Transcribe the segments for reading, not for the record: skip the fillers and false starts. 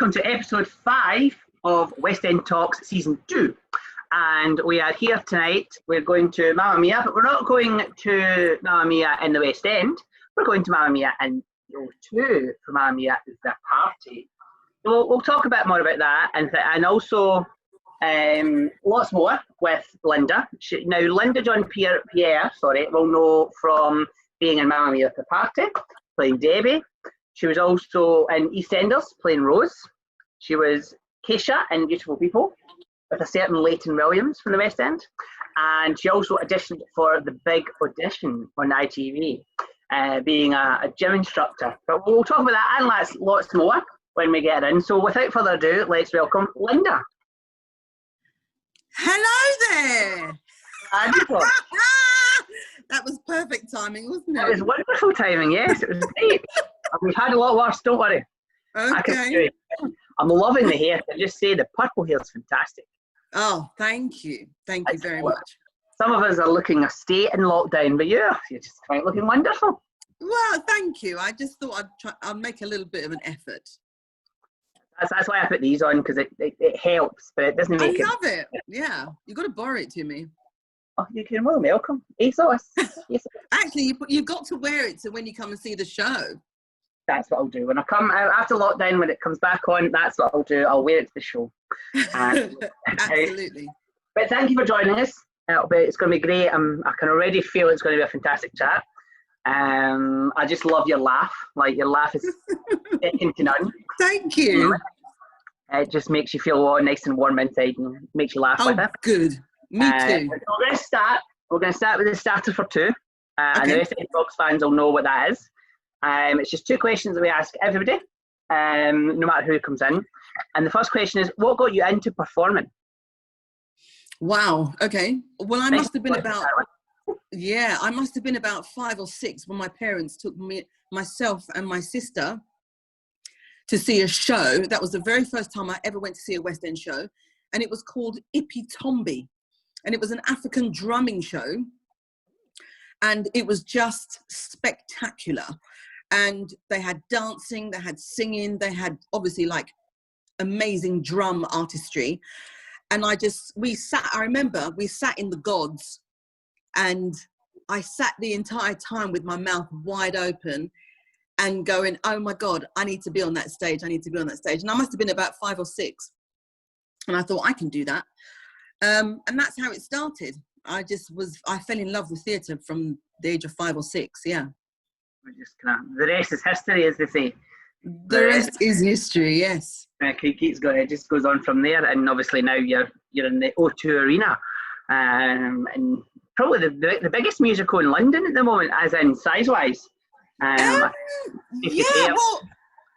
welcome to episode 5 of West End Talks Season 2. And we are here tonight. We're going to Mamma Mia, but we're not going to Mamma Mia in the West End. We're going to Mamma Mia in O2 for Mamma Mia The Party. So we'll talk a bit more about that and also lots more with Linda. Now, Linda John Pierre, we'll know from being in Mamma Mia The Party, playing Debbie. She was also in EastEnders, playing Rose. She was Keisha in Beautiful People, with a certain Leighton Williams from the West End. And she also auditioned for the big audition on ITV, being a gym instructor. But we'll talk about that and lots more when we get in. So without further ado, let's welcome Linda. Hello there. That was perfect timing, wasn't it? It was wonderful timing, yes. It was great. We've had a lot worse, don't worry. Okay. I'm loving the hair. I just say the purple hair is fantastic. Oh, thank you. Thank you very much. Some of us are looking a state in lockdown, but you're just quite looking wonderful. Well, thank you. I just thought I'd make a little bit of an effort. That's why I put these on, because it helps, but it doesn't make it. I love it. Yeah. You've got to borrow it to me. Oh, you can well welcome. ASOS. Actually, you've got to wear it so when you come and see the show. That's what I'll do. When I come out after lockdown, when it comes back on, that's what I'll do. I'll wear it to the show. Absolutely. But thank you for joining us. It's going to be great. I can already feel it's going to be a fantastic chat. I just love your laugh. Like, your laugh is second to none. Thank you. It just makes you feel all nice and warm inside and makes you laugh with it. Good. Me too. So we're going to start with the starter for 2. And the rest of the Dogs fans will know what that is. It's just 2 questions that we ask everybody, no matter who comes in. And the first question is, what got you into performing? Wow. Okay. Well, I must have been about 5 or 6 when my parents took myself and my sister to see a show. That was the very first time I ever went to see a West End show. And it was called Ippy Tomby. And it was an African drumming show. And it was just spectacular. And they had dancing, they had singing, they had obviously like amazing drum artistry. And I remember we sat in the gods, and I sat the entire time with my mouth wide open and going, oh my God, I need to be on that stage. I need to be on that stage. And I must have been about 5 or 6. And I thought, I can do that. And that's how it started. I fell in love with theatre from the age of 5 or 6. Yeah. The rest is history, as they say. The rest is history, yes. It just goes on from there, and obviously now you're in the O2 arena, and probably the biggest musical in London at the moment, as in size-wise. Well,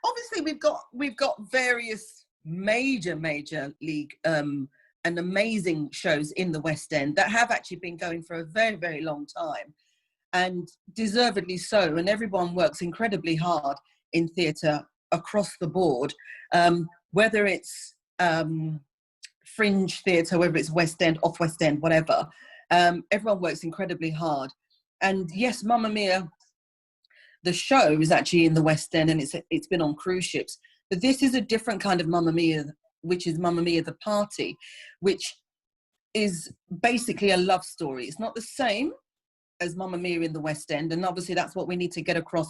obviously we've got various major league and amazing shows in the West End that have actually been going for a very, very long time. And deservedly so, and everyone works incredibly hard in theatre across the board, whether it's fringe theatre, whether it's West End, off West End, whatever. Everyone works incredibly hard. And yes, Mamma Mia, the show is actually in the West End, and it's been on cruise ships. But this is a different kind of Mamma Mia, which is Mamma Mia The Party, which is basically a love story. It's not the same as Mamma Mia in the West End, and obviously that's what we need to get across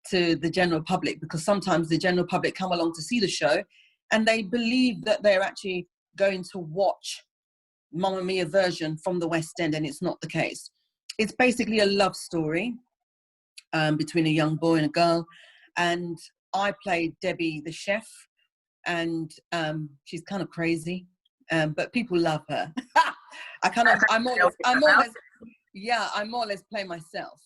to the general public, because sometimes the general public come along to see the show and they believe that they're actually going to watch Mamma Mia version from the West End, and it's not the case. It's basically a love story between a young boy and a girl, and I played Debbie the chef, and she's kind of crazy, but people love her. I more or less play myself.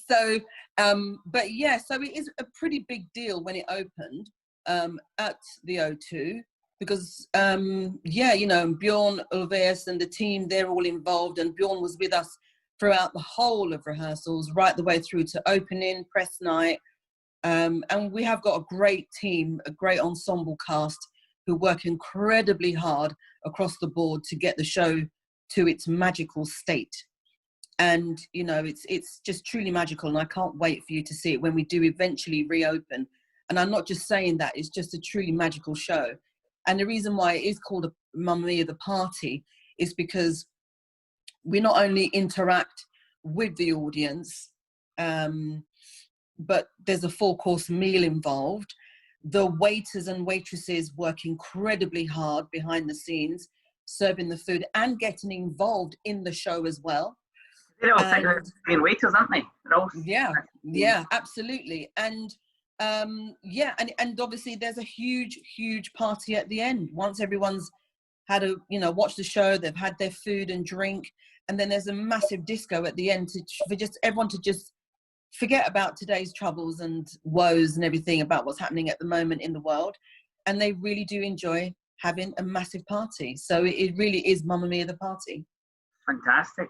So it is a pretty big deal when it opened at the O2, because Bjorn Ulvaeus and the team, they're all involved, and Bjorn was with us throughout the whole of rehearsals, right the way through to opening, press night. And we have got a great team, a great ensemble cast who work incredibly hard across the board to get the show to its magical state. And, it's just truly magical, and I can't wait for you to see it when we do eventually reopen And I'm not just saying that, it's just a truly magical show. And the reason why it is called a Mamma Mia the Party is because we not only interact with the audience, but there's a 4-course meal involved. The waiters and waitresses work incredibly hard behind the scenes, serving the food and getting involved in the show as well. They're all being waiters, aren't they? Yeah, absolutely. And and obviously there's a huge party at the end. Once everyone's had watched the show, they've had their food and drink, and then there's a massive disco at the end for just everyone to just forget about today's troubles and woes and everything about what's happening at the moment in the world. And they really do enjoy having a massive party. So it really is Mamma Mia the Party. Fantastic.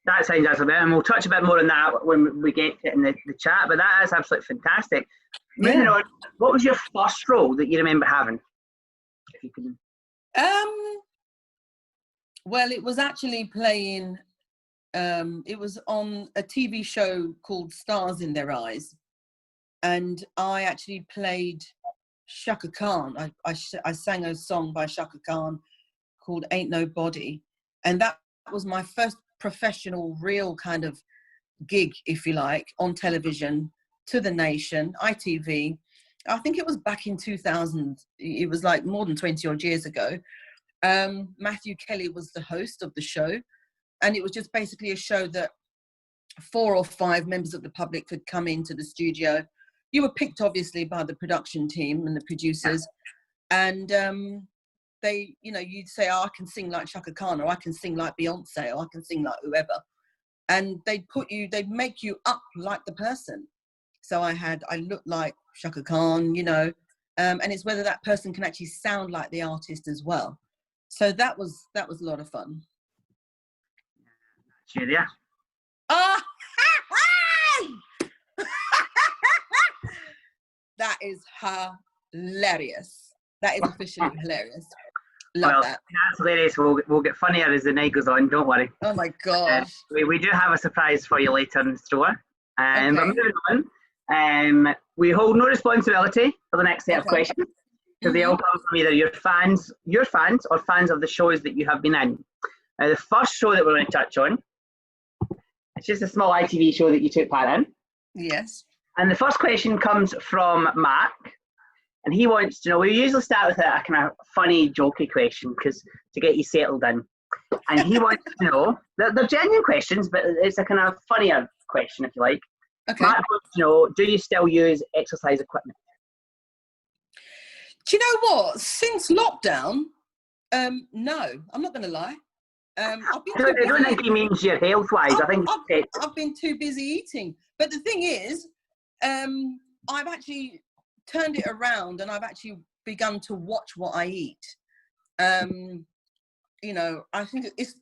That sounds absolutely, and we'll touch a bit more on that when we get to it in the chat, but that is absolutely fantastic. Moving on, what was your first role that you remember having? If you can. Well, it was actually playing, it was on a TV show called Stars in Their Eyes. And I actually played Shaka Khan. I sang a song by Shaka Khan called Ain't Nobody. And that was my first professional, real kind of gig, if you like, on television to the nation, ITV. I think it was back in 2000. It was like more than 20 odd years ago. Matthew Kelly was the host of the show. And it was just basically a show that 4 or 5 members of the public could come into the studio. You were picked, obviously, by the production team and the producers. And they, you'd say, oh, I can sing like Shaka Khan, or I can sing like Beyonce, or I can sing like whoever. And they'd make you up like the person. So I looked like Shaka Khan, and it's whether that person can actually sound like the artist as well. So that was a lot of fun. Julia. Oh, that is hilarious. That is officially hilarious. Love that. That's hilarious. We'll get funnier as the night goes on. Don't worry. Oh my gosh. We do have a surprise for you later in the store. Okay. But moving on, we hold no responsibility for the next set of questions because they all come from either your fans, or fans of the shows that you have been in. The first show that we're going to touch on, it's just a small ITV show that you took part in. Yes. And the first question comes from Mark. And he wants to know, we usually start with a kind of funny, jokey question to get you settled in. And he wants to know, they're genuine questions, but it's a kind of funnier question, if you like. Okay. Mark wants to know, do you still use exercise equipment? Do you know what? Since lockdown, no, I'm not going to lie. I don't think he means your health-wise. I've been too busy eating. But the thing is, I've actually turned it around and I've actually begun to watch what I eat. I think it's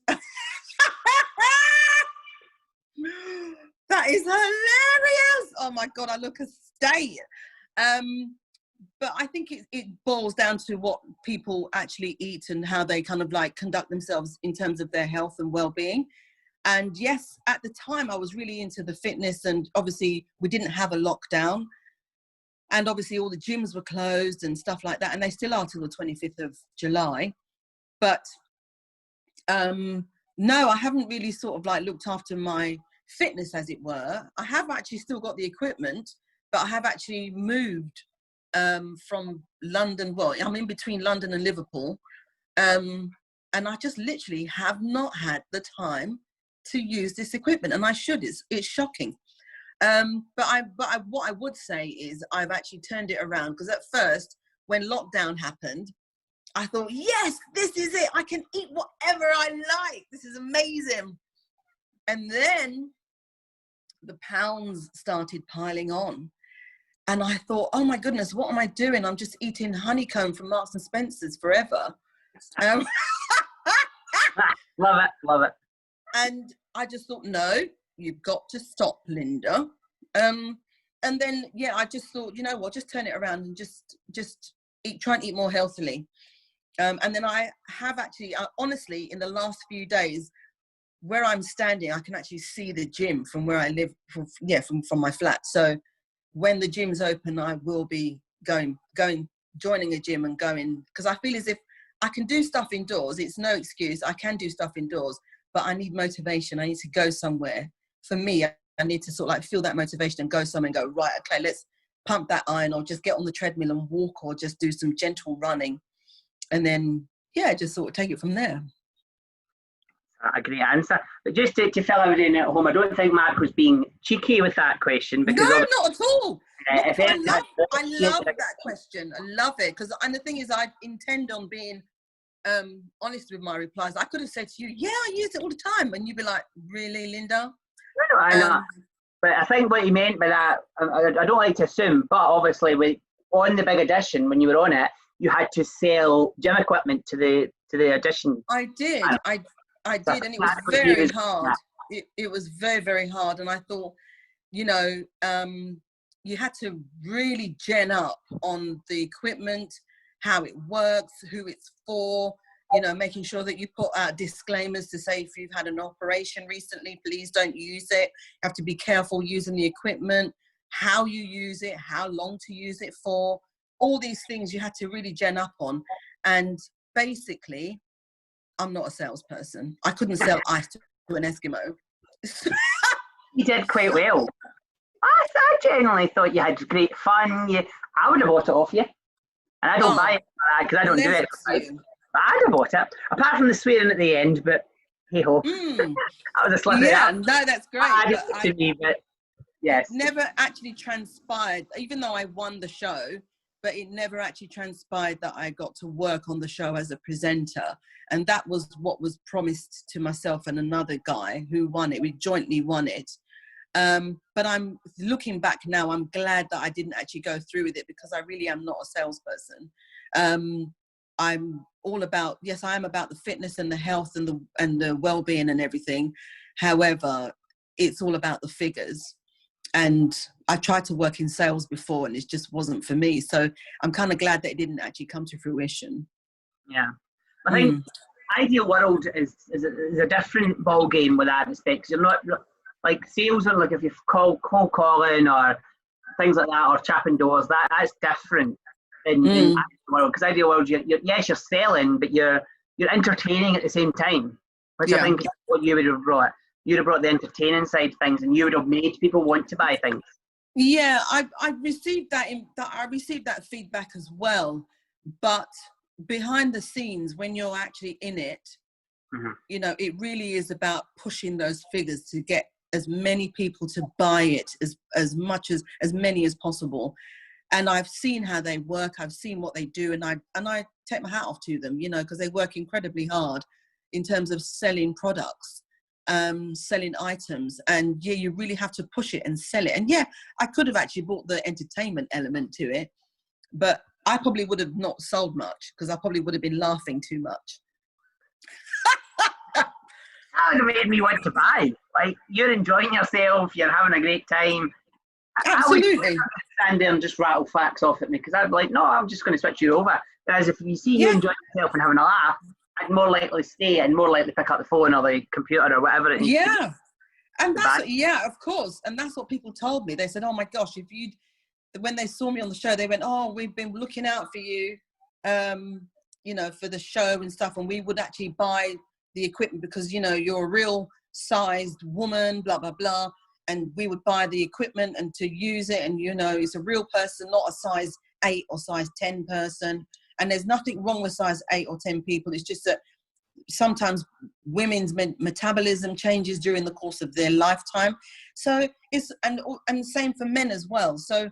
that is hilarious. Oh my God, I look a state. But I think it boils down to what people actually eat and how they kind of like conduct themselves in terms of their health and well-being. And yes, at the time I was really into the fitness, and obviously we didn't have a lockdown. And obviously all the gyms were closed and stuff like that. And they still are till the 25th of July. But no, I haven't really sort of like looked after my fitness, as it were. I have actually still got the equipment, but I have actually moved from London. Well, I'm in between London and Liverpool. And I just literally have not had the time to use this equipment. And I should. It's shocking. What I would say is I've actually turned it around, because at first when lockdown happened, I thought, yes, this is it. I can eat whatever I like. This is amazing. And then the pounds started piling on. And I thought, oh my goodness, what am I doing? I'm just eating honeycomb from Marks and Spencer's forever. Love it. And I just thought, no, you've got to stop, Linda. And then, I just thought, you know what, just turn it around and just try and eat more healthily. And then I have actually, honestly, in the last few days, where I'm standing, I can actually see the gym from where I live, from my flat. So when the gym's open, I will be joining a gym and going, because I feel as if I can do stuff indoors. It's no excuse. I can do stuff indoors, but I need motivation. I need to go somewhere. For me, I need to sort of like feel that motivation and go somewhere and go, right, okay, let's pump that iron, or just get on the treadmill and walk, or just do some gentle running. And then, yeah, just sort of take it from there. A great answer. But just to fill everyone in at home, I don't think Mark was being cheeky with that question. Because no, not at all. I love that question. I love it. And the thing is, I intend on being honest with my replies. I could have said to you, yeah, I use it all the time. And you'd be like, really, Linda? No, I know. But I think what he meant by that, I don't like to assume, but obviously on the Big Edition, when you were on it, you had to sell gym equipment to the edition. I did. I did, and it was very hard. It was very, very hard. And I thought, you know, you had to really gen up on the equipment, how it works, who it's for, you know, making sure that you put out disclaimers to say if you've had an operation recently, please don't use it. You have to be careful using the equipment, how you use it, how long to use it for. All these things you had to really gen up on. And basically, I'm not a salesperson. I couldn't sell ice to an Eskimo. You did quite well. I genuinely thought you had great fun. I would have bought it off you. And I don't buy it because I don't do it. But I'd have bought it. Apart from the swearing at the end, but hey ho. I was a slip. Yeah, no, that's great. But yes. It never actually transpired, even though I won the show, but it never actually transpired that I got to work on the show as a presenter. And that was what was promised to myself and another guy who won it. We jointly won it. But I'm looking back now, I'm glad that I didn't actually go through with it, because I really am not a salesperson. I'm all about, yes, I am about the fitness and the health and the well-being and everything. However, it's all about the figures. And I tried to work in sales before and it just wasn't for me. So I'm kind of glad that it didn't actually come to fruition. Yeah. I think Ideal World is a different ball game with that respect. You're not like sales, or like if you cold calling or things like that, or chapping doors, that's different in Ideal World. Because Ideal World, you're selling, but you're entertaining at the same time, which I think is what you would have brought. You'd have brought the entertaining side of things, and you would have made people want to buy things. Yeah, I received that. I received that feedback as well. But behind the scenes, when you're actually in it, you know, it really is about pushing those figures to get as many people to buy it as many as possible. And I've seen how they work. I've seen what they do, and I take my hat off to them, you know, because they work incredibly hard in terms of selling products. Selling items, and yeah, you really have to push it and sell it. And yeah, I could have actually brought the entertainment element to it, but I probably would have not sold much, because I probably would have been laughing too much. That would have made me want to buy. Like, you're enjoying yourself, you're having a great time. Absolutely. I would stand there and just rattle facts off at me, because I'd be like, no, I'm just going to switch you over. Whereas if you see you enjoying yourself and having a laugh, I'd more likely stay and more likely pick up the phone or the computer or whatever it is. Yeah. And that's, of course. And that's what people told me. They said, oh my gosh, when they saw me on the show, they went, oh, we've been looking out for you, you know, for the show and stuff. And we would actually buy the equipment because, you know, you're a real sized woman, blah, blah, blah. And we would buy the equipment and to use it. And, you know, it's a real person, not a size 8 or size 10 person. And there's nothing wrong with size 8 or 10 people. It's just that sometimes women's metabolism changes during the course of their lifetime. So it's, and same for men as well. So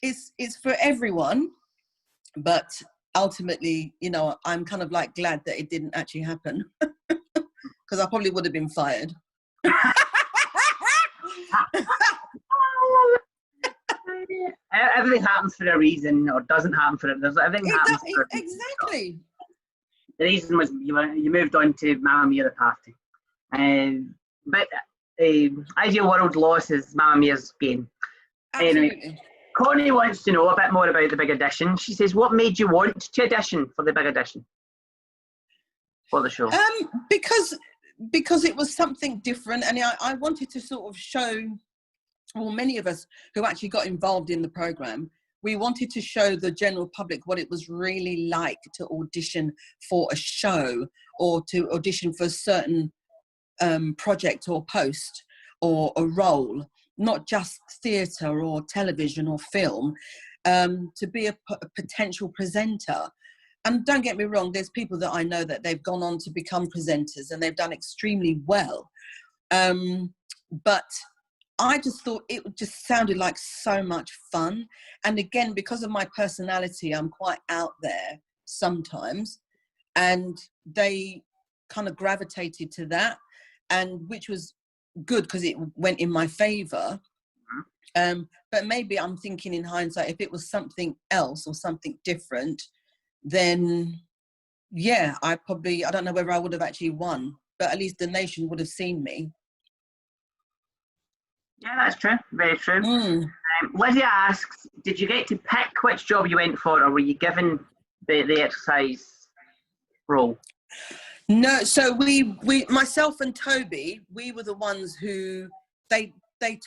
it's for everyone. But ultimately, you know, I'm kind of like glad that it didn't actually happen, because I probably would have been fired. Everything happens for a reason, or doesn't happen for it. Everything happens for a reason. Exactly. The reason was you moved on to Mamma Mia the party, but Ideal World loss is Mamma Mia's gain. Anyway, Connie wants to know a bit more about the Big Edition. She says, "What made you want to audition for the Big Edition for the show?" Because it was something different, and I wanted to sort of show well, many of us who actually got involved in the program, we wanted to show the general public what it was really like to audition for a show or to audition for a certain project or post or a role, not just theatre or television or film, to be a potential presenter. And don't get me wrong, there's people that I know that they've gone on to become presenters and they've done extremely well. But I just thought it just sounded like so much fun. And again, because of my personality, I'm quite out there sometimes. And they kind of gravitated to that, and which was good because it went in my favour. But maybe I'm thinking in hindsight, if it was something else or something different, then yeah, I don't know whether I would have actually won, but at least the nation would have seen me. Yeah, that's true. Very true. Lizzie asks, did you get to pick which job you went for, or were you given the exercise role? No, so we myself and Toby, we were the ones who they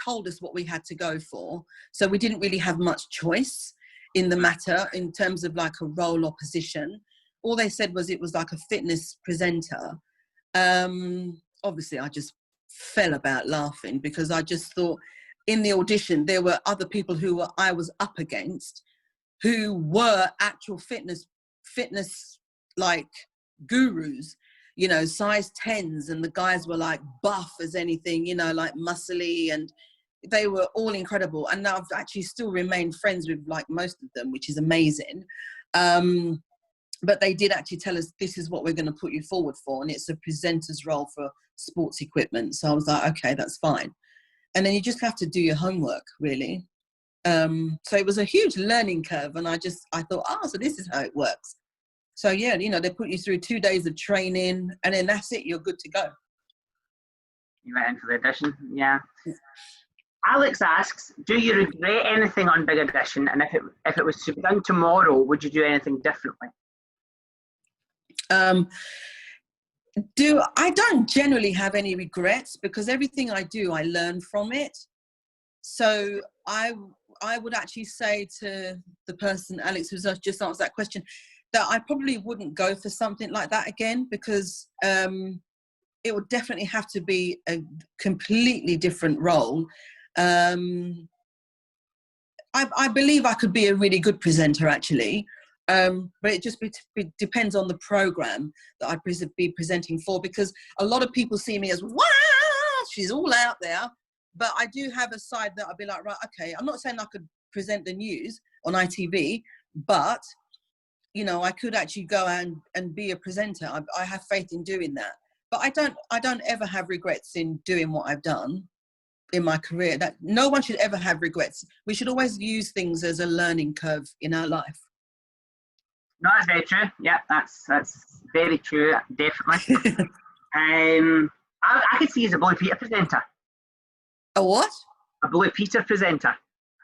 told us what we had to go for. So we didn't really have much choice in the matter in terms of like a role or position. All they said was it was like a fitness presenter. Obviously, I just fell about laughing because I just thought in the audition there were other people who I was up against who were actual fitness like gurus, you know, size 10s, and the guys were like buff as anything, you know, like muscly, and they were all incredible. And now I've actually still remained friends with like most of them, which is amazing. But they did actually tell us, this is what we're going to put you forward for, and it's a presenter's role for sports equipment. So I was like, okay, that's fine. And then you just have to do your homework, really. So it was a huge learning curve, and I thought, so this is how it works. So yeah, you know, they put you through 2 days of training, and then that's it, you're good to go. You went in for the audition, yeah. Alex asks, do you regret anything on Big Audition, and if it was to be done tomorrow, would you do anything differently? I don't generally have any regrets, because everything I do, I learn from it. So I would actually say to the person, Alex, who's just answered that question, that I probably wouldn't go for something like that again, because it would definitely have to be a completely different role. I believe I could be a really good presenter, actually. But it just depends on the program that I'd be presenting for, because a lot of people see me as, wow, she's all out there. But I do have a side that I'd be like, right, okay, I'm not saying I could present the news on ITV, but, you know, I could actually go and be a presenter. I have faith in doing that. But I don't ever have regrets in doing what I've done in my career. That no one should ever have regrets. We should always use things as a learning curve in our life. No, that's very true. Yeah, that's very true, definitely. I could see you as a Blue Peter presenter. A what? A Blue Peter presenter.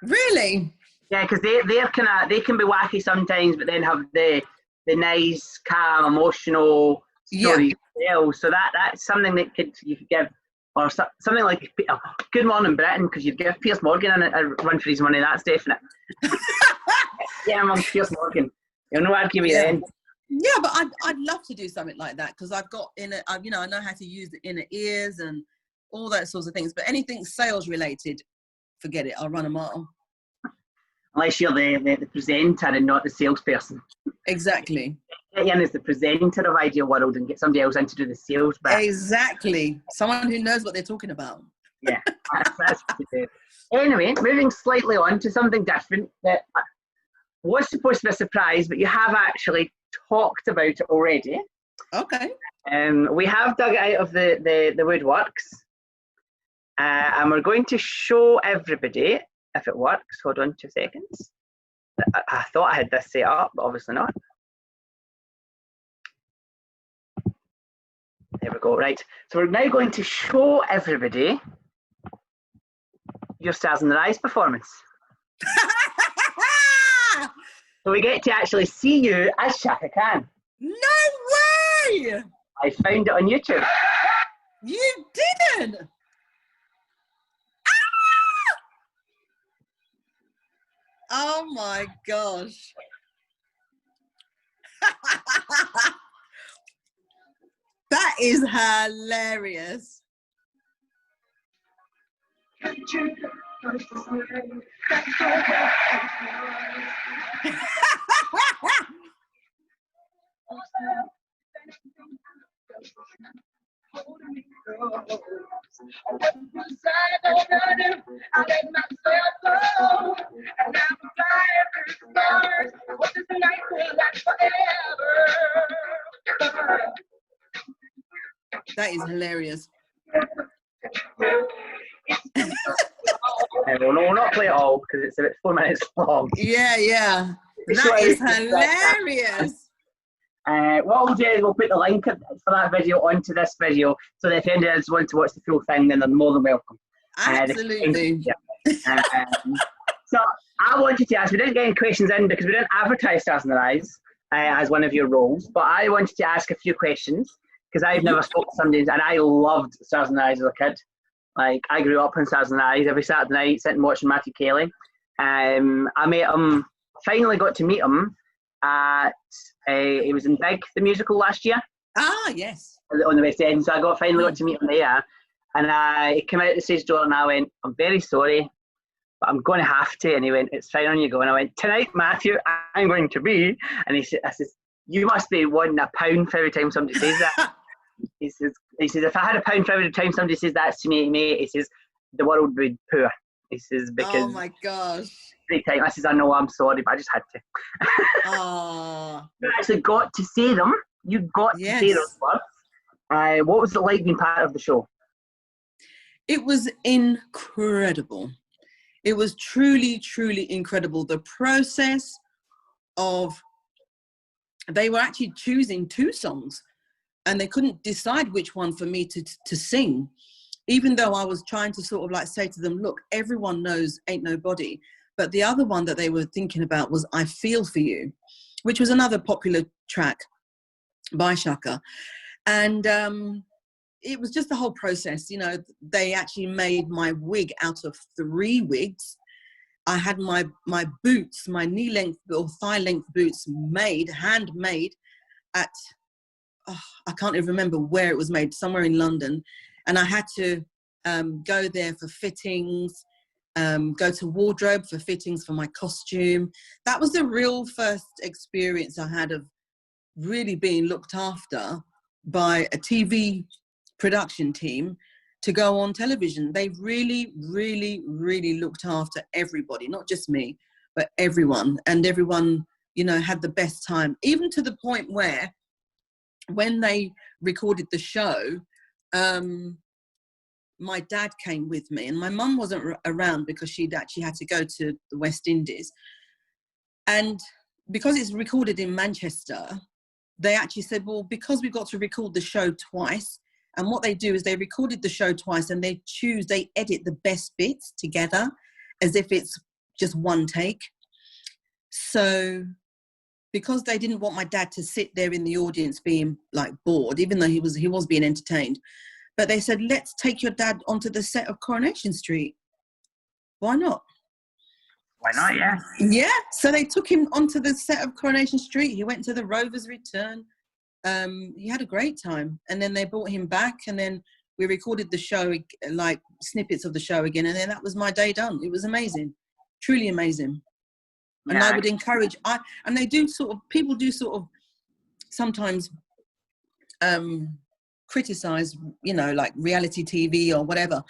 Really? Yeah, because they can be wacky sometimes, but then have the nice, calm, emotional stories. Yeah. So that's something that you could give, or something like Good Morning Britain, because you'd give Piers Morgan a run for his money. That's definite. Yeah, I'm on Piers Morgan. You'll know I'd give you then. Yeah, but I'd love to do something like that, because I've got I know how to use the inner ears and all that sorts of things. But anything sales related, forget it. I'll run a mile. Unless you're the presenter and not the salesperson. Exactly. Get in as the presenter of Ideal World and get somebody else in to do the sales bit. Exactly. Someone who knows what they're talking about. Yeah, that's what to do. Anyway, moving slightly on to something different that was supposed to be a surprise, but you have actually talked about it already. Okay. We have dug it out of the woodworks, and we're going to show everybody if it works. Hold on 2 seconds. I thought I had this set up, but obviously not. There we go. Right. So we're now going to show everybody your Stars in Their Eyes performance. So we get to actually see you as Shaka Khan. No way! I found it on YouTube. You didn't? Oh my gosh. That is hilarious. That is hilarious. No, we'll not play it all because it's about 4 minutes long. Yeah. That is hilarious. What we'll do is we'll put the link for that video onto this video, so that if anyone does want to watch the full thing, then they're more than welcome. Absolutely. So I wanted to ask, we didn't get any questions in because we didn't advertise Stars in Their Eyes as one of your roles, but I wanted to ask a few questions because I've never spoken to somebody, and I loved Stars in Their Eyes as a kid. Like, I grew up on Stars in Their Eyes every Saturday night, sitting watching Matthew Kelly. I met him, finally got to meet him at, he was in Big, the musical last year. Ah, yes. On the West End, so I finally got to meet him there. And he came out the stage door and I went, I'm very sorry, but I'm going to have to. And he went, it's fine, on you go. And I went, tonight, Matthew, I'm going to be. And he said, you must be wanting £1 for every time somebody says that. He says, if I had £1 for every time somebody says that to me, mate, he says, the world would be poor. He says, because... Oh, my gosh. Every time. I says, I know, I'm sorry, but I just had to. Oh. You actually got to say them. You got to say those words. What was it like being part of the show? It was incredible. It was truly, truly incredible. The process of... They were actually choosing 2 songs, and they couldn't decide which one for me to sing, even though I was trying to sort of like say to them, look, everyone knows Ain't Nobody. But the other one that they were thinking about was I Feel For You, which was another popular track by Shaka. And it was just the whole process. You know, they actually made my wig out of 3 wigs. I had my boots, my knee length or thigh length boots handmade at, I can't even remember where it was made, somewhere in London. And I had to go there for fittings, go to wardrobe for fittings for my costume. That was the real first experience I had of really being looked after by a TV production team to go on television. They really, really, really looked after everybody, not just me, but everyone. And everyone, you know, had the best time, even to the point where when they recorded the show, my dad came with me, and my mum wasn't around because she'd actually had to go to the West Indies. And because it's recorded in Manchester, they actually said, well, because we've got to record the show twice, and what they do is they recorded the show twice and they edit the best bits together as if it's just one take. So because they didn't want my dad to sit there in the audience being like bored, even though he was being entertained, but they said, let's take your dad onto the set of Coronation Street. Why not? Why not, yeah. Yeah, so they took him onto the set of Coronation Street. He went to the Rover's Return. He had a great time. And then they brought him back, and then we recorded the show, like snippets of the show again. And then that was my day done. It was amazing, truly amazing. And I would encourage, and they do sort of, people do sort of sometimes criticize, you know, like reality TV or whatever,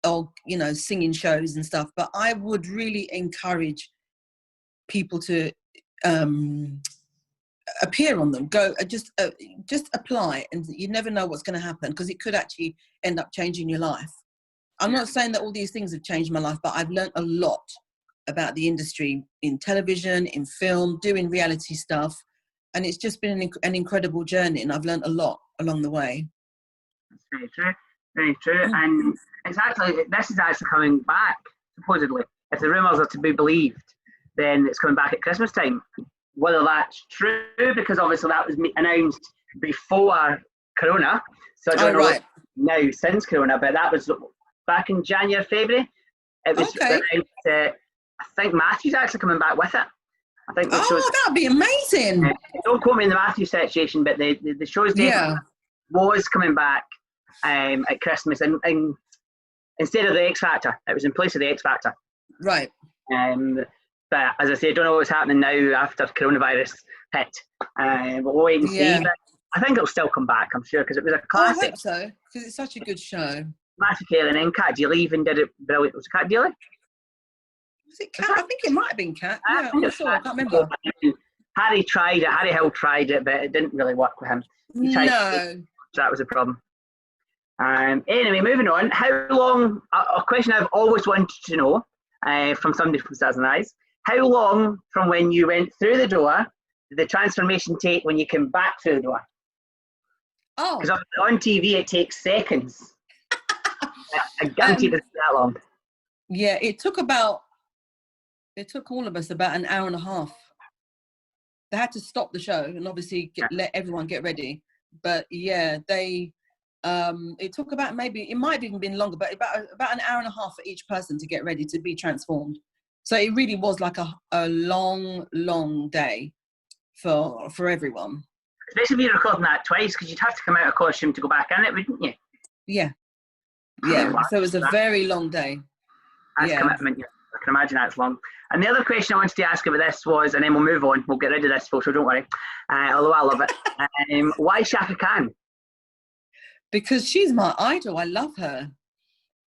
or, you know, singing shows and stuff. But I would really encourage people to appear on them, go, just apply, and you never know what's going to happen, because it could actually end up changing your life. I'm not saying that all these things have changed my life, but I've learned a lot about the industry in television, in film, doing reality stuff. And it's just been an incredible journey, and I've learned a lot along the way. That's very true, very true. And this is actually coming back, supposedly. If the rumours are to be believed, then it's coming back at Christmas time. Whether that's true, because obviously that was announced before Corona, so I don't know now since Corona, but that was back in January, February. It was announced I think Matthew's actually coming back with it. I think the show's. Oh, that'd be amazing. Don't quote me in the Matthew situation, but the show's definitely was coming back at Christmas, and instead of the X Factor, it was in place of the X Factor. Right. But as I say, I don't know what's happening now after coronavirus hit. But we'll wait and see. But I think it'll still come back, I'm sure, because it was a classic. I hope so, because it's such a good show. Matthew Kelly and then Cat Dealey even did it brilliant. Was it Cat Dealey? Was it Cat? I think it might have been Cat. Yeah, I'm not sure. I can't remember. Harry tried it. Harry Hill tried it, but it didn't really work with him. No. So that was a problem. Anyway, moving on. How long? A question I've always wanted to know from somebody from Stars and Eyes. How long from when you went through the door did the transformation take when you came back through the door? Oh. Because on TV it takes seconds. I guarantee it doesn't take that long. Yeah, it took all of us about an hour and a half. They had to stop the show and obviously let everyone get ready. But yeah, it took about it might have even been longer, but about an hour and a half for each person to get ready to be transformed. So it really was like a long, long day for everyone. Especially if you're recording that twice, because you'd have to come out of costume to go back in it, wouldn't you? Yeah. So it was a very long day. That's commitment. Yeah. I can imagine that's long. And the other question I wanted to ask about this was, and then we'll move on, we'll get rid of this, folks, so don't worry. Although I love it. Why Shaka Khan? Because she's my idol. I love her.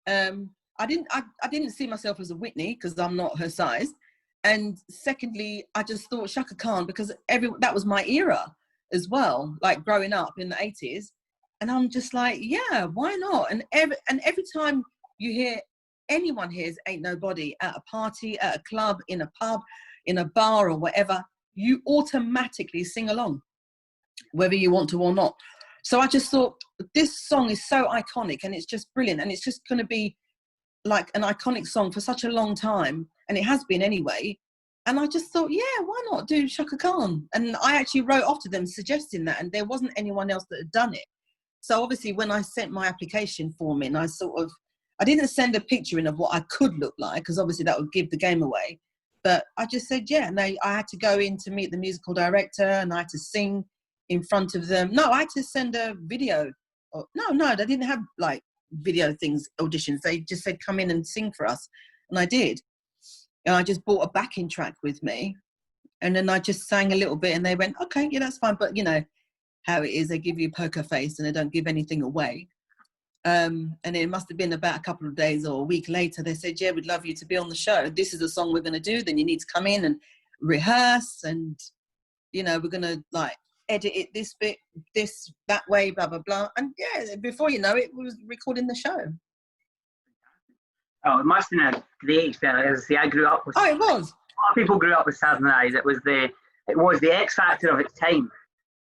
I didn't see myself as a Whitney because I'm not her size. And secondly, I just thought Shaka Khan, because that was my era as well, like growing up in the 80s. And I'm just like, yeah, why not? And every time you hear anyone hears Ain't Nobody at a party, at a club, in a pub, in a bar or whatever, you automatically sing along, whether you want to or not. So I just thought this song is so iconic and it's just brilliant. And it's just going to be like an iconic song for such a long time. And it has been anyway. And I just thought, yeah, why not do Shaka Khan? And I actually wrote off to them suggesting that, and there wasn't anyone else that had done it. So obviously when I sent my application form in, I didn't send a picture in of what I could look like, because obviously that would give the game away. But I just said, yeah, and I had to go in to meet the musical director and I had to sing in front of them. No, I had to send a video. No, they didn't have like video things, auditions. They just said, come in and sing for us. And I did. And I just brought a backing track with me. And then I just sang a little bit and they went, okay, yeah, that's fine. But you know how it is. They give you a poker face and they don't give anything away. And it must have been about a couple of days or a week later, they said, yeah, we'd love you to be on the show. This is the song we're going to do. Then you need to come in and rehearse. And, you know, we're going to like edit it this bit, this, that way, blah, blah, blah. And yeah, before you know it, we was recording the show. Oh, it must have been a great experience. I grew up with... Oh, it was. A lot of people grew up with Stars and Eyes. It was the X Factor of its time.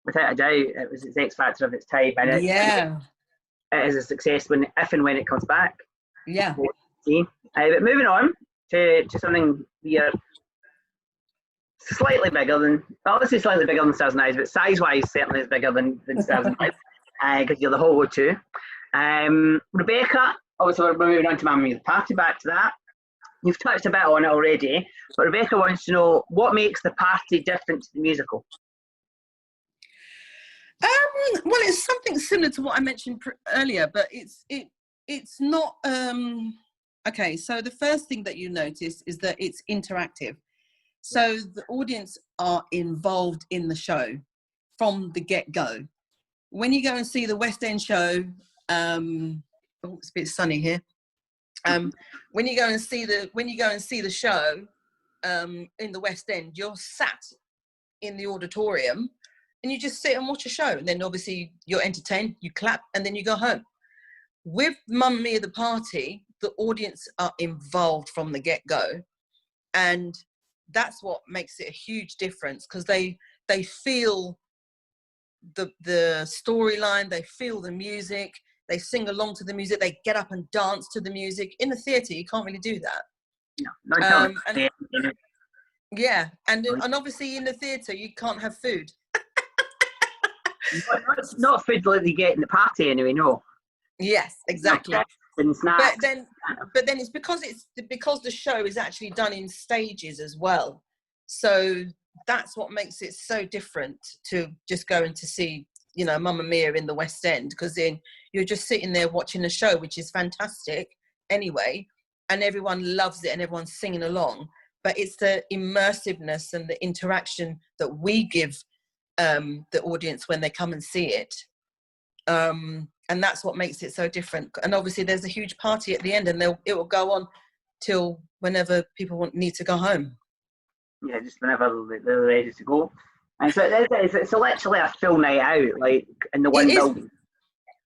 Without a doubt, it was its X Factor of its time. And it is a success if and when it comes back. Yeah. But moving on to something slightly bigger than, well, let's say slightly bigger than Stars and Eyes, but size-wise certainly is bigger than Stars and Eyes, because you're the whole too. Rebecca, obviously we're moving on to Mamma Mia the Party, back to that. You've touched a bit on it already, but Rebecca wants to know what makes the party different to the musical. Well, it's something similar to what I mentioned earlier, but it's not. Okay, so the first thing that you notice is that it's interactive. So the audience are involved in the show from the get-go. When you go and see the West End show, it's a bit sunny here. When you go and see the show in the West End, you're sat in the auditorium and you just sit and watch a show. And then obviously you're entertained, you clap, and then you go home. With Mamma Mia the Party, the audience are involved from the get-go. And that's what makes it a huge difference, because they feel the storyline, they feel the music, they sing along to the music, they get up and dance to the music. In the theatre, you can't really do that. No, yeah, and obviously in the theatre, you can't have food. Not food like they get in the party anyway, no. Yes, exactly. and snacks. But then it's because the show is actually done in stages as well. So that's what makes it so different to just going to see, you know, Mamma Mia in the West End, because then you're just sitting there watching a show, which is fantastic anyway, and everyone loves it and everyone's singing along. But it's the immersiveness and the interaction that we give the audience when they come and see it. And that's what makes it so different. And obviously there's a huge party at the end, and it will go on till whenever people need to go home. Yeah, just whenever they're ready to go. And so it's literally a full night out, like in the one building.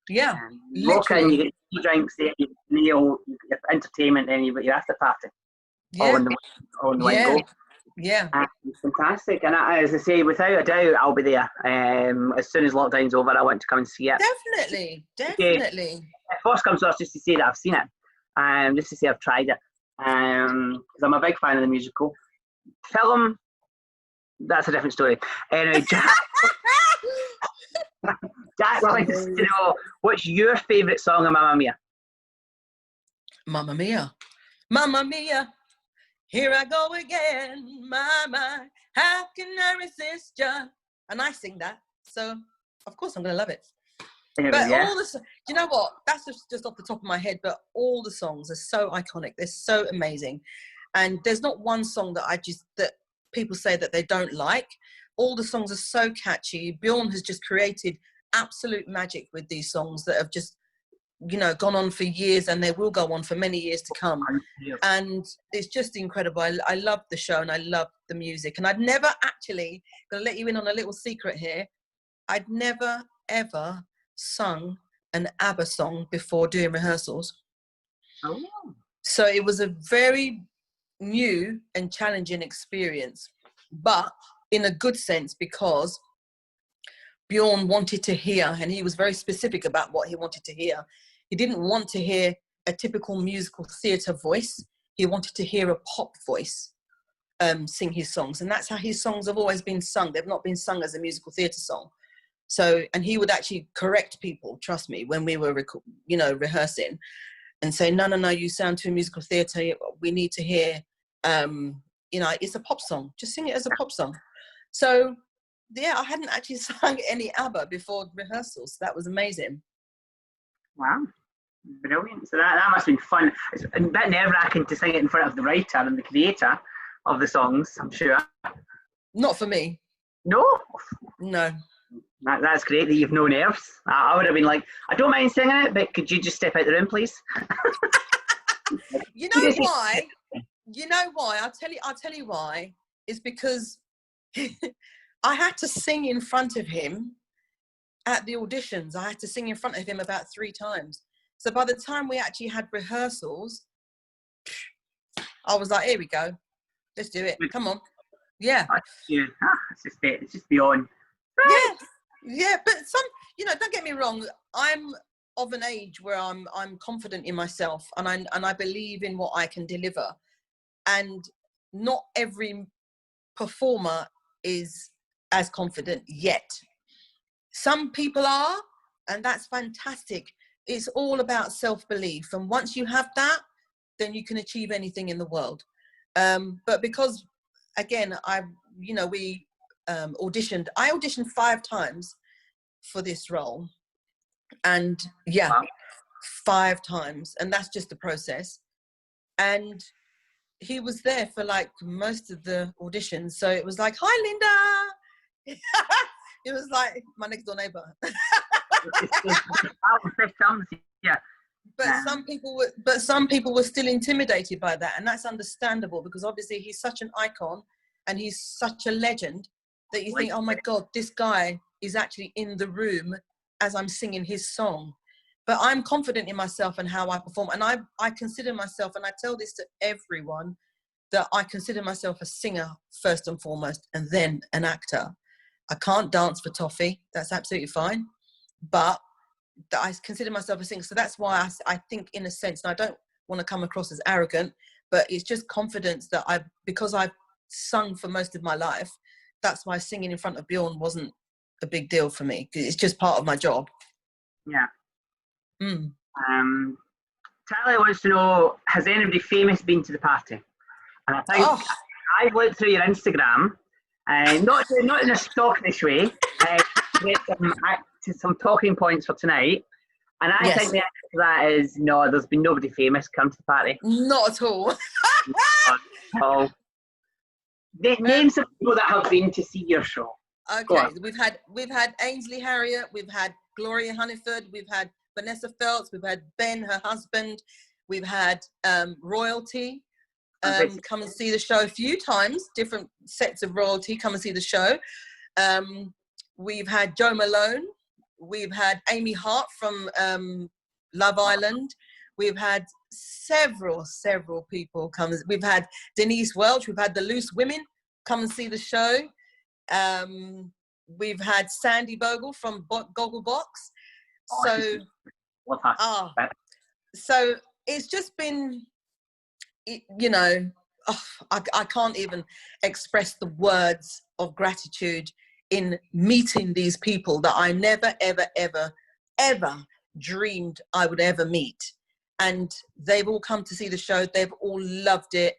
Yeah, you walk in, you get 2 drinks there, you get a meal, you get entertainment, then you've got your after party. Yeah. All in the one go. Yeah. It's fantastic. And as I say, without a doubt, I'll be there. As soon as lockdown's over, I want to come and see it. Definitely. It first comes to us just to say that I've seen it, just to say I've tried it. Because I'm a big fan of the musical. Film, that's a different story. Anyway, Jack wants to know, what's your favourite song of Mamma Mia? Mamma Mia. Mamma Mia. Here I go again, my, how can I resist ya? And I sing that, so of course I'm going to love it. But all the, you know what? That's just off the top of my head, but all the songs are so iconic. They're so amazing. And there's not one song that people say that they don't like. All the songs are so catchy. Bjorn has just created absolute magic with these songs that have just, you know, gone on for years, and they will go on for many years to come. And it's just incredible. I love the show and I love the music. And I'd never actually, going to let you in on a little secret here, I'd never ever sung an ABBA song before doing rehearsals. Oh. So it was a very new and challenging experience, but in a good sense, because Bjorn wanted to hear, and he was very specific about what he wanted to hear. He didn't want to hear a typical musical theatre voice. He wanted to hear a pop voice sing his songs. And that's how his songs have always been sung. They've not been sung as a musical theatre song. So, and he would actually correct people, trust me, when we were, rehearsing, and say, no, you sound too musical theatre. We need to hear, it's a pop song. Just sing it as a pop song. So, yeah, I hadn't actually sung any ABBA before rehearsals. That was amazing. Wow. Brilliant. So that must have been fun. It's a bit nerve-wracking to sing it in front of the writer and the creator of the songs, I'm sure. Not for me. No? No. That's great that you've no nerves. I would have been like, I don't mind singing it, but could you just step out the room, please? You know why? I'll tell you why. It's because I had to sing in front of him at the auditions. I had to sing in front of him about 3 times. So by the time we actually had rehearsals, I was like, here we go. Let's do it. Come on. Yeah. It's just beyond. Yeah. But don't get me wrong. I'm of an age where I'm confident in myself, and I believe in what I can deliver. And not every performer is as confident yet. Some people are, and that's fantastic. It's all about self-belief. And once you have that, then you can achieve anything in the world. But because, again, we auditioned. I auditioned 5 times for this role. And wow. 5 times. And that's just the process. And he was there for like most of the auditions. So it was like, hi, Linda. It was like my next door neighbor. Yeah. But some people were still intimidated by that, and that's understandable, because obviously he's such an icon and he's such a legend that you think, oh my God, this guy is actually in the room as I'm singing his song. But I'm confident in myself and how I perform, and I consider myself, and I tell this to everyone, that I consider myself a singer first and foremost, and then an actor. I can't dance for toffee. That's absolutely fine. But I consider myself a singer. So that's why I think, in a sense, and I don't want to come across as arrogant, but it's just confidence that because I've sung for most of my life, that's why singing in front of Bjorn wasn't a big deal for me. It's just part of my job. Yeah. Tyler wants to know, has anybody famous been to the party? And I think I've looked through your Instagram, not in a stalkerish way, to get some talking points for tonight. And I think the answer to that is no, there's been nobody famous come to the party. Not at all. Not at all. Name some people that have been to see your show. Okay, we've had Ainsley Harriott, we've had Gloria Hunniford, we've had Vanessa Feltz, we've had Ben, her husband, we've had Royalty come and see the show a few times, different sets of Royalty come and see the show. We've had Joe Malone, we've had Amy Hart from Love Island, we've had several people come. We've had Denise Welch, we've had the Loose Women come and see the show. We've had Sandy Bogle from Gogglebox. So it's just been, you know, I can't even express the words of gratitude in meeting these people that I never, ever dreamed I would ever meet. And they've all come to see the show. They've all loved it.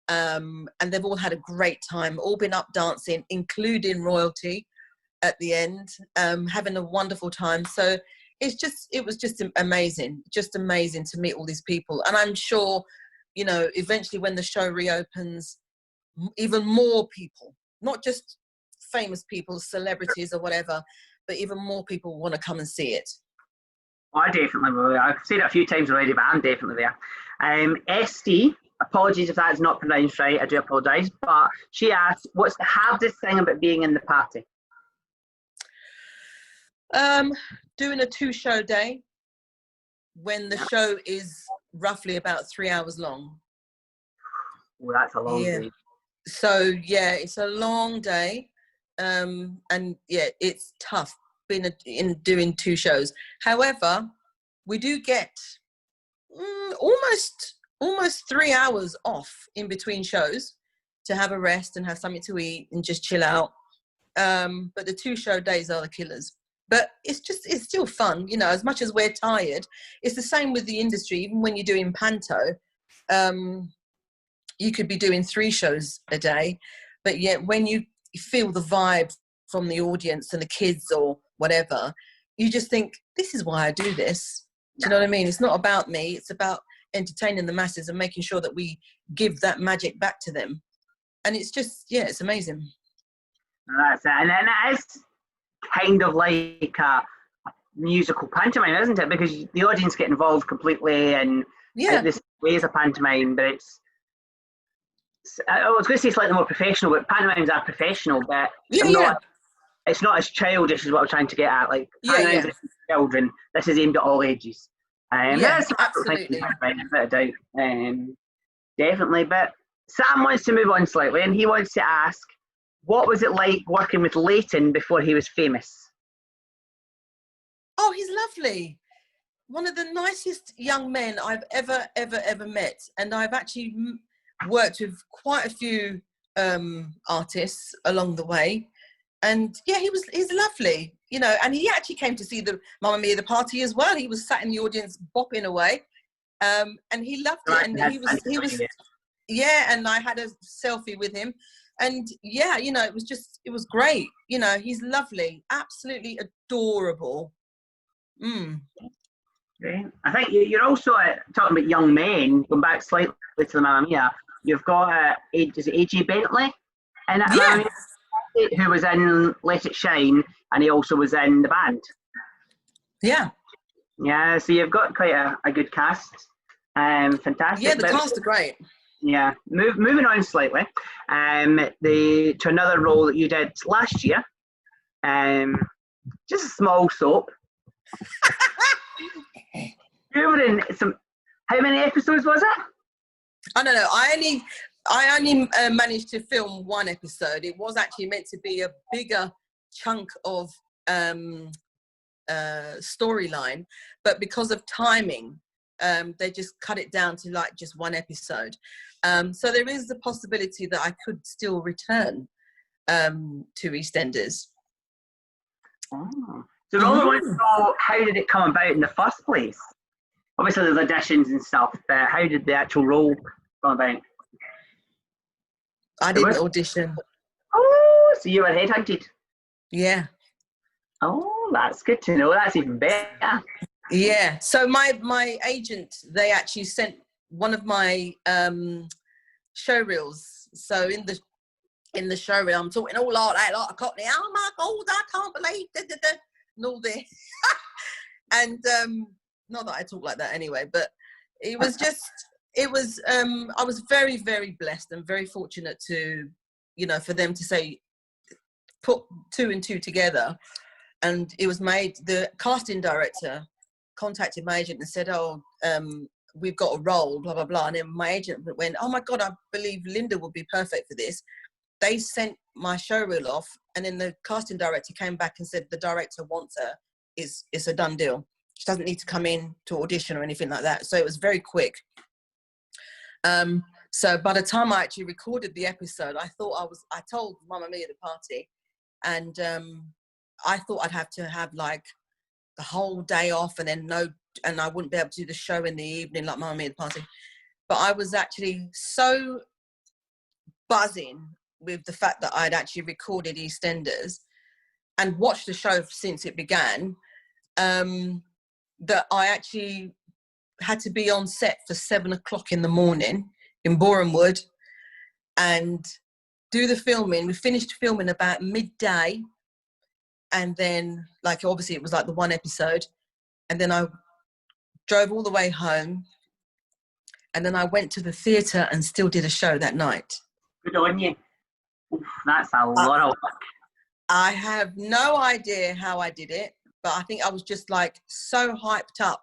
And they've all had a great time, all been up dancing, including Royalty at the end, having a wonderful time. So it was just amazing to meet all these people. And I'm sure, you know, eventually when the show reopens, even more people, not just famous people, celebrities or whatever, but even more people want to come and see it. I definitely will. I've seen it a few times already, but I'm definitely there. ST, apologies if that's not pronounced right, I do apologise, but she asked, what's the hardest thing about being in the party? Doing a 2-show day when the show is roughly about 3 hours long. Well, that's a long day. So yeah, it's a long day, and yeah, it's tough in doing 2 shows. However, we do get almost 3 hours off in between shows to have a rest and have something to eat and just chill out. But the 2-show days are the killers. But it's still fun, you know, as much as we're tired. It's the same with the industry. Even when you're doing panto, you could be doing 3 shows a day, but yet when you feel the vibe from the audience and the kids or whatever, you just think, this is why I do this. Do you know what I mean? It's not about me. It's about entertaining the masses and making sure that we give that magic back to them. And it's just, yeah, it's amazing. That's it. And it is kind of like a musical pantomime, isn't it? Because the audience get involved completely, and this ways of pantomime, but I was going to say slightly more professional, but pantomimes are professional, but it's not as childish as what I'm trying to get at. Like, pantomimes are for children. This is aimed at all ages. Absolutely. Without a doubt. Definitely. But Sam wants to move on slightly, and he wants to ask, what was it like working with Leighton before he was famous? Oh, he's lovely. One of the nicest young men I've ever met. And I've actually worked with quite a few artists along the way. And yeah, he's lovely, you know, and he actually came to see the Mamma Mia, the party as well. He was sat in the audience bopping away. And he loved it. And he was and I had a selfie with him. And yeah, you know, it was great. You know, he's lovely, absolutely adorable. Great. I think you're also talking about young men, going back slightly to the Mamma Mia. You've got, is it AJ Bentley? And who was in Let It Shine, and he also was in the band. Yeah. Yeah, so you've got quite a good cast. Fantastic. Yeah, the cast are great. Yeah. Moving on slightly, to another role that you did last year. Just a small soap. You were in some. How many episodes was it? I don't know. I only managed to film 1 episode. It was actually meant to be a bigger chunk of storyline, but because of timing, they just cut it down to like just 1 episode. So there is the possibility that I could still return to EastEnders. Oh. So Roland wants to know, how did it come about in the first place? obviously there's auditions and stuff, but how did the actual role come about? I didn't audition. Oh, so you were headhunted? Yeah. Oh, that's good to know. That's even better. Yeah. So my agent, they actually sent one of my show reels. So in the show reel, I'm talking all like that, like a cockney. Oh my God, I can't believe and all this. And not that I talk like that anyway, but it was just, I was very, very blessed and very fortunate to, for them to say, put 2 and 2 together. And it was the casting director contacted my agent and said, we've got a role, blah, blah, blah. And then my agent went, oh my God, I believe Linda would be perfect for this. They sent my show reel off, and then the casting director came back and said, the director wants her. It's a done deal. She doesn't need to come in to audition or anything like that. So it was very quick. So by the time I actually recorded the episode, I told Mamma Mia the party, and I thought I'd have to have like the whole day off and I wouldn't be able to do the show in the evening like Mamma Mia the party. But I was actually so buzzing with the fact that I'd actually recorded EastEnders and watched the show since it began, that I actually had to be on set for 7 o'clock in the morning in Boreham Wood and do the filming. We finished filming about midday, and then obviously it was like the one episode, and then I drove all the way home, and then I went to the theatre and still did a show that night. Good on you. Oof, that's a lot of work. I have no idea how I did it, but I think I was just like so hyped up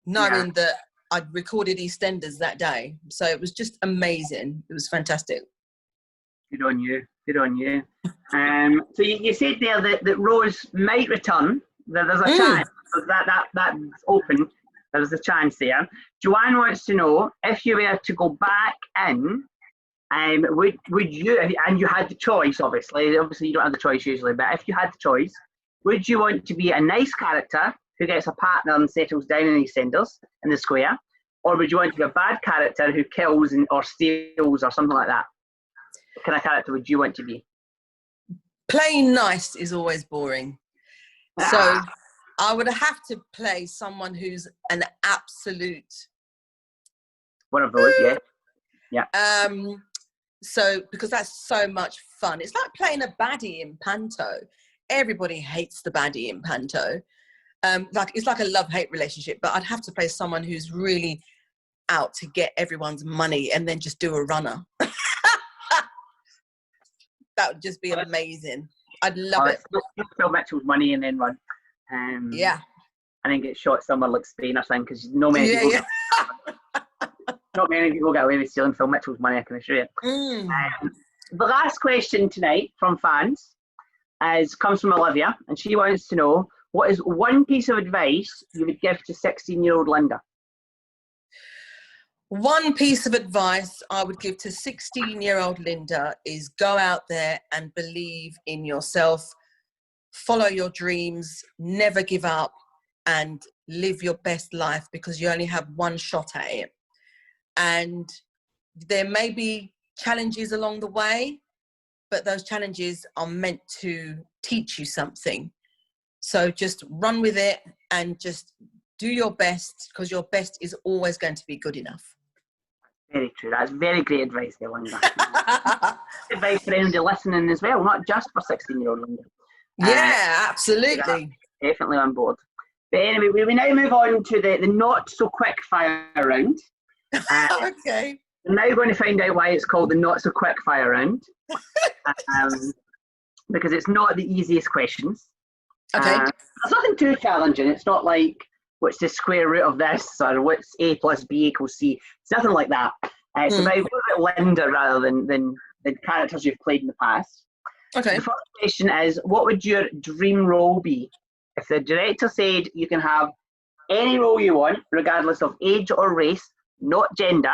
knowing that I'd recorded EastEnders that day. So it was just amazing. It was fantastic. Good on you. Good on you. So you said there that Rose might return. There's a chance. That's open. There's a chance there. Joanne wants to know, if you were to go back in, would you, and you had the choice, obviously you don't have the choice usually, but if you had the choice, would you want to be a nice character who gets a partner and settles down in EastEnders in the square, or would you want to be a bad character who kills or steals or something like that? What kind of character would you want to be? Playing nice is always boring. So I would have to play someone who's an absolute one of those, yeah. So because that's so much fun. It's like playing a baddie in Panto. Everybody hates the baddie in Panto. It's like a love-hate relationship, but I'd have to play someone who's really out to get everyone's money and then just do a runner. That would just be amazing. I'd love it. Phil Mitchell's money and then run. Yeah. And then get shot somewhere like Spain or something, because not many people not many people get away with stealing Phil Mitchell's money, I can assure you. The last question tonight from fans comes from Olivia, and she wants to know, what is one piece of advice you would give to 16-year-old Linda? One piece of advice I would give to 16-year-old Linda is go out there and believe in yourself, follow your dreams, never give up, and live your best life, because you only have one shot at it. And there may be challenges along the way, but those challenges are meant to teach you something. So just run with it and just do your best, because your best is always going to be good enough. Very true. That's very great advice there, Linda. Advice for anybody listening as well, not just for 16-year-old Linda. Yeah, absolutely. Yeah, definitely on board. But anyway, we now move on to the not so quick fire round. Okay. We're now going to find out why it's called the not so quick fire round. Because it's not the easiest questions. Okay. There's nothing too challenging. It's not like, what's the square root of this, or what's A plus B equals C. It's nothing like that. It's about Linda rather than the characters you've played in the past. Okay. The first question is, what would your dream role be? If the director said you can have any role you want, regardless of age or race, not gender,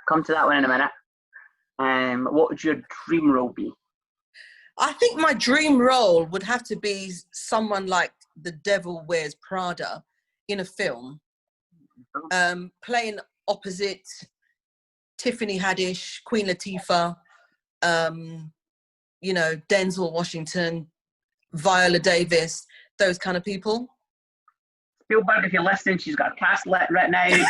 come to that one in a minute, what would your dream role be? I think my dream role would have to be someone like the Devil Wears Prada in a film. playing opposite Tiffany Haddish, Queen Latifah, you know, Denzel Washington, Viola Davis, those kind of people. Spielberg, if you're listening, she's got a cast written out.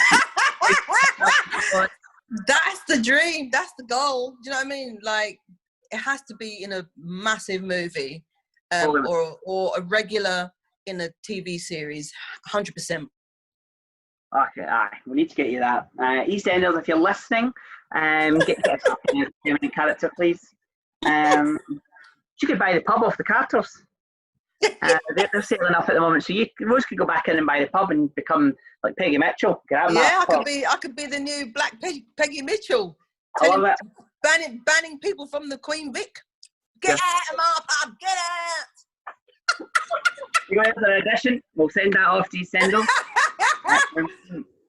That's the dream. That's the goal. Do you know what I mean? Like, it has to be in a massive movie, or a regular in a TV series. 100%. Okay, we need to get you that. EastEnders, if you're listening, get us up in your character, please. You could buy the pub off the Carters. They're sailing up at the moment, so Rose could go back in and buy the pub and become like Peggy Mitchell. I could be the new Black Peggy Mitchell. I love it. Banning people from the Queen Vic. Get out of my pub, get out! You go into an audition, we'll send that off to EastEnders.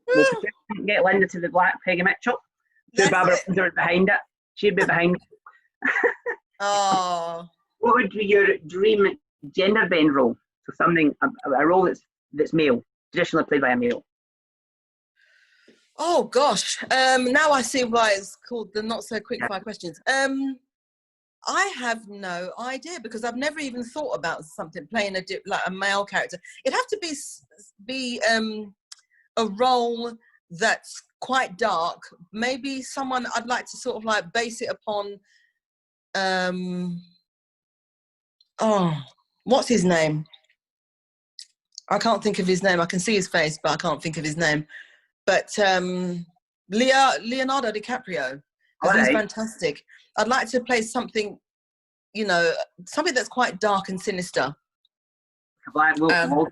We'll get Linda to the Black Peggy Mitchell. Barbara Windsor behind it. She'd be behind it. Oh. What would be your dream gender bend role? So something, a role that's male, traditionally played by a male. Oh gosh, now I see why it's called the not so quick fire questions. I have no idea, because I've never even thought about something playing a male character. It'd have to be a role that's quite dark. Maybe someone I'd like to sort of like base it upon. What's his name? I can't think of his name. I can see his face, but I can't think of his name. But Leonardo DiCaprio, because he's fantastic. I'd like to play something, you know, something that's quite dark and sinister. Black Wolf.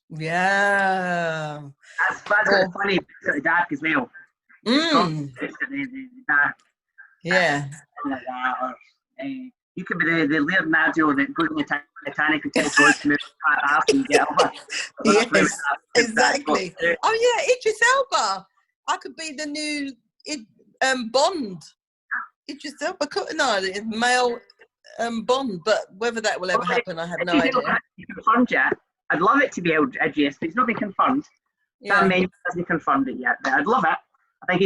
Yeah. That's funny. It's dark as well. Yeah. You could be the Leonardo that goes in the Titanic and tells Rose to move half and get over. Yes, exactly. Oh yeah, Idris Elba. I could be the new Bond. Idris Elba, male Bond, but whether that will ever happen, I have no idea. Confirmed yet? I'd love it to be Idris, but it's not been confirmed. That man hasn't confirmed it yet, but I'd love it. I think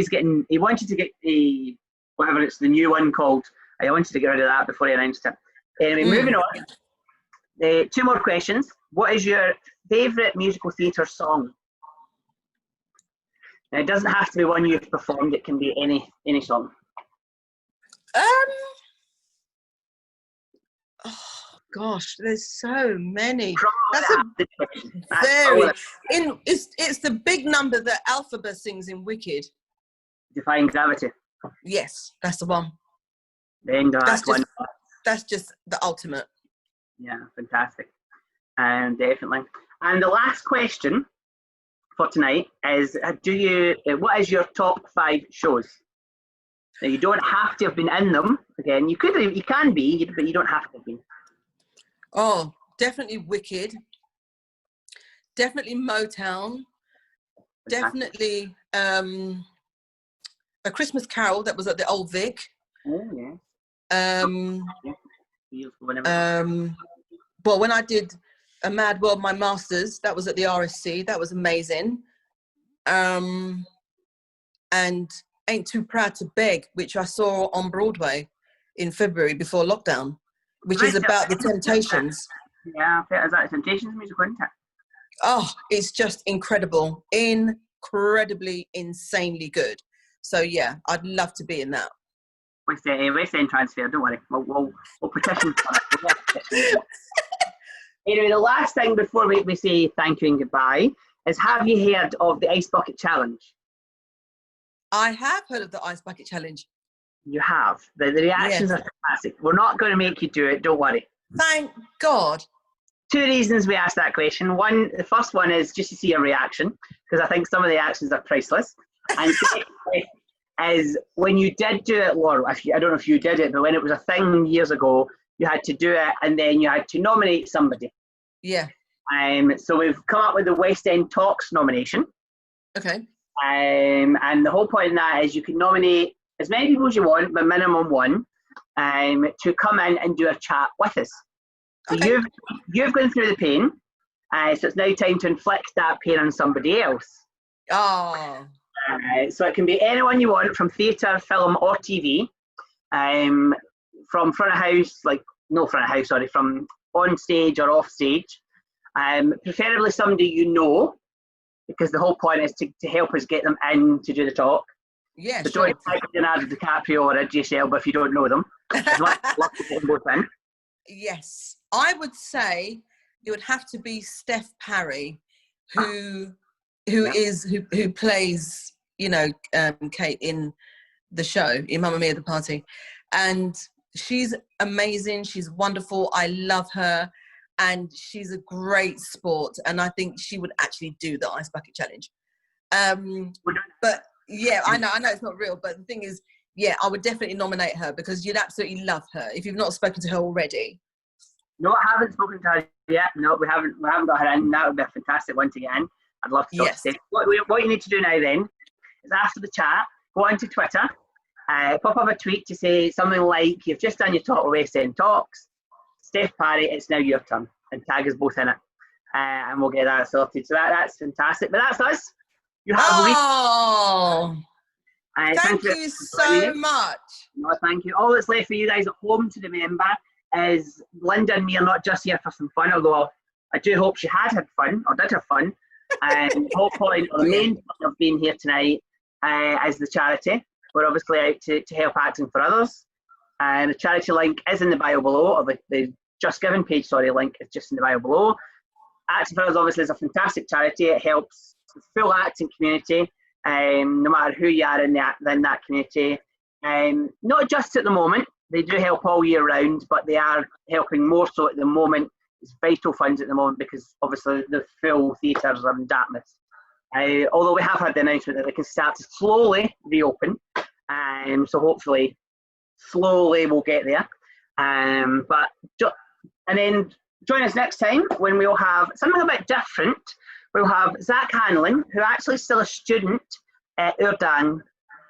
he wanted to get the new one called. I wanted to get rid of that before he announced it. Anyway, moving on. 2 more questions. What is your favourite musical theatre song? Now, it doesn't have to be one you've performed. It can be any song. Oh gosh, there's so many. It's the big number that Alphaba sings in Wicked. Defying Gravity. Yes, that's the one. That's just the ultimate. Yeah, fantastic. Definitely. And the last question for tonight is: what is your top 5 shows? Now, you don't have to have been in them. Again, you can be, but you don't have to have been. Oh, definitely Wicked. Definitely Motown. Definitely A Christmas Carol that was at the Old Vic. Oh yeah. Well, when I did A Mad World, my masters, that was at the RSC. That was amazing. And Ain't Too Proud to Beg, which I saw on Broadway in February before lockdown, which is about the Temptations. Yeah, is that a Temptations musical, isn't it? Oh, it's just incredible. Incredibly, insanely good. So yeah, I'd love to be in that. West End transfer, don't worry. We'll petition for it. Anyway, the last thing before we say thank you and goodbye is, have you heard of the Ice Bucket Challenge? I have heard of the Ice Bucket Challenge. You have? The reactions are fantastic. We're not going to make you do it, don't worry. Thank God. 2 reasons we asked that question. The first one is just to see your reaction, because I think some of the actions are priceless. And secondly is, when you did do it, Laura, I don't know if you did it, but when it was a thing years ago, you had to do it and then you had to nominate somebody. Yeah. So we've come up with the West End Talks nomination. Okay. And the whole point in that is you can nominate as many people as you want, but minimum 1, to come in and do a chat with us. So okay. You've gone through the pain, so it's now time to inflict that pain on somebody else. Oh. So it can be anyone you want from theatre, film, or TV. From front of house, like no front of house, sorry, from on stage or off stage. Preferably somebody you know, because the whole point is to help us get them in to do the talk. Yeah, so sure. don't type Leonardo DiCaprio or Idris Elba if you don't know them. As much as love to get them both in. Yes, I would say it would have to be Steph Parry, who plays, you know, Kate in the show, in Mamma Mia the Party, and she's amazing. She's wonderful. I love her, and she's a great sport. And I think she would actually do the ice bucket challenge. But yeah, I know it's not real. But the thing is, yeah, I would definitely nominate her because you'd absolutely love her if you've not spoken to her already. No, I haven't spoken to her yet. No, we haven't got her in. That would be a fantastic one to get in. I'd love to talk to Steph. What you need to do now then is after the chat, go onto Twitter, pop up a tweet to say something like, "You've just done your talk with West End Talks. Steph Parry, it's now your turn," and tag us both in it, and we'll get that sorted. So that's fantastic. But that's us. You have thank you so much. No, thank you. All that's left for you guys at home to remember is Linda and me are not just here for some fun, although I do hope she had fun, or did have fun. And the whole point, or the main point of being here tonight is the charity. We're obviously out to help Acting for Others. And the charity link is in the bio below, or the Just Giving page, sorry, link is just in the bio below. Acting for Others obviously is a fantastic charity. It helps the full acting community, no matter who you are in that community. Not just at the moment, they do help all year round, but they are helping more so at the moment. It's vital funds at the moment because obviously the full theatres are in Dartmouth. Although we have had the announcement that they can start to slowly reopen, so hopefully slowly we'll get there. And then join us next time when we'll have something a bit different. We'll have Zach Hanlon, who actually is still a student at Urdan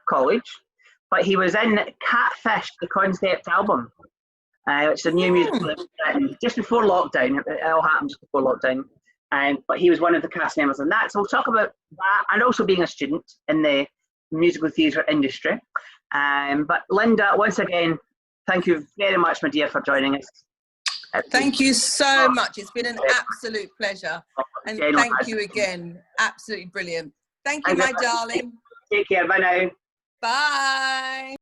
College, but he was in Catfish, the concept album, which is a new musical just before lockdown. It all happened just before lockdown. But he was one of the cast members in that. So we'll talk about that and also being a student in the musical theatre industry. But Linda, once again, thank you very much, my dear, for joining us. Thank you so much. It's been an absolute pleasure. And thank you again. Absolutely brilliant. Thank you, my darling. Take care. Bye now. Bye.